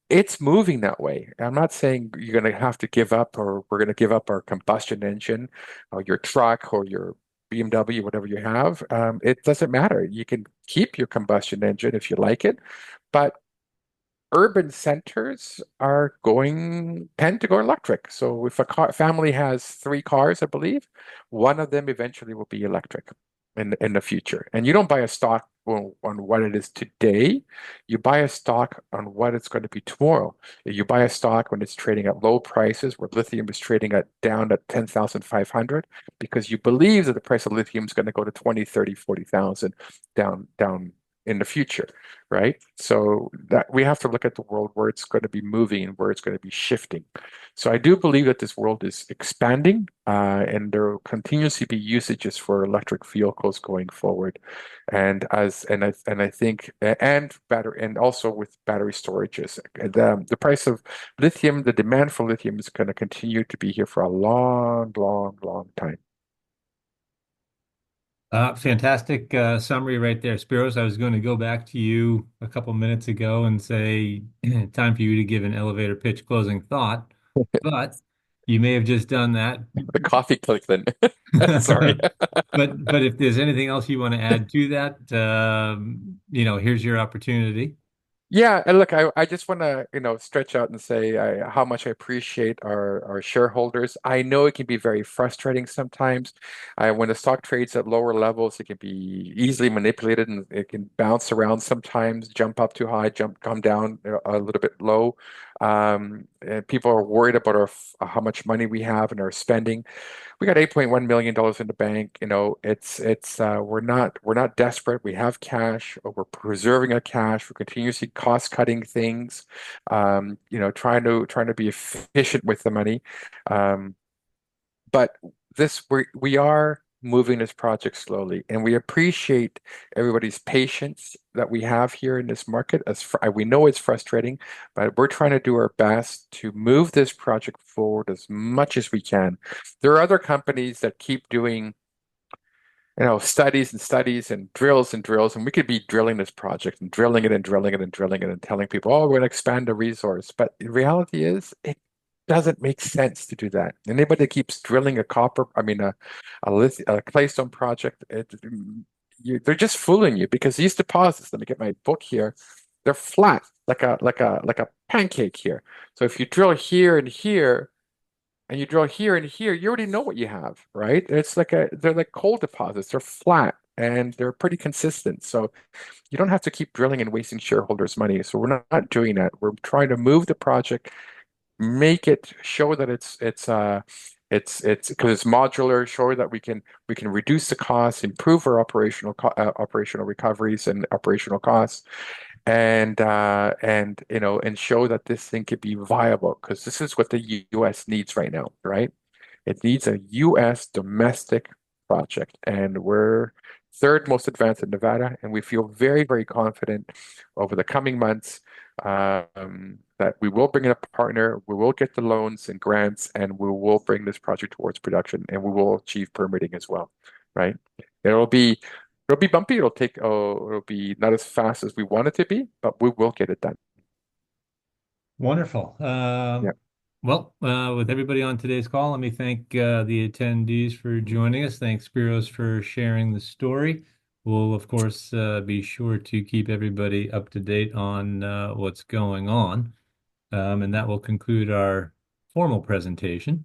it's moving that way. I'm not saying you're going to have to give up or we're going to give up our combustion engine or your truck or your BMW, whatever you have. It doesn't matter. You can keep your combustion engine if you like it, but urban centers tend to go electric. So if a family has 3 cars, I believe, one of them eventually will be electric in the future. And you don't buy a stock on what it is today. You buy a stock on what it's going to be tomorrow. You buy a stock when it's trading at low prices, where lithium is trading down at 10,500, because you believe that the price of lithium is going to go to 20, 30, 40,000 down in the future, right? So that we have to look at the world where it's going to be moving and where it's going to be shifting. So I do believe that this world is expanding, and there will continuously be usages for electric vehicles going forward, and I think and battery and also with battery storages. The price of lithium, the demand for lithium is going to continue to be here for a long, long, long time. Fantastic summary right there, Spiros. I was going to go back to you a couple minutes ago and say, time for you to give an elevator pitch closing thought, but you may have just done that. The coffee click then. Sorry. But if there's anything else you want to add to that, here's your opportunity. Yeah, and look, I just want to, stretch out and say how much I appreciate our shareholders. I know it can be very frustrating sometimes. When the stock trades at lower levels, it can be easily manipulated and it can bounce around sometimes, jump up too high, come down a little bit low. And people are worried about how much money we have and our spending. We got $8.1 million in the bank. We're not desperate. We have cash. We're preserving our cash. We're continuously cost cutting things. Trying to be efficient with the money. But we are moving this project slowly. And we appreciate everybody's patience that we have here in this market. We know it's frustrating, but we're trying to do our best to move this project forward as much as we can. There are other companies that keep doing studies and studies and drills, and we could be drilling this project and drilling it and drilling it and drilling it and telling people, oh, we're going to expand the resource. But the reality is, it doesn't make sense to do that. Anybody that keeps drilling a claystone project, they're just fooling you because these deposits, let me get my book here, they're flat, like a pancake here. So if you drill here and here, and you drill here and here, you already know what you have, right? They're like coal deposits. They're flat and they're pretty consistent. So you don't have to keep drilling and wasting shareholders' money. So we're not doing that. We're trying to move the project, make it show that it's because it's modular, show that we can reduce the costs, improve our operational recoveries and operational costs, and show that this thing could be viable because this is what the U.S. needs right now, right? It needs a U.S. domestic project, and we're third most advanced in Nevada, and we feel very, very confident over the coming months that we will bring in a partner, we will get the loans and grants, and we will bring this project towards production, and we will achieve permitting as well, right? It'll be It'll be bumpy. It'll be not as fast as we want it to be, but we will get it done. Wonderful. Yeah. With everybody on today's call, let me thank the attendees for joining us. Thanks, Spiros, for sharing the story. We'll, of course, be sure to keep everybody up to date on what's going on. And that will conclude our formal presentation.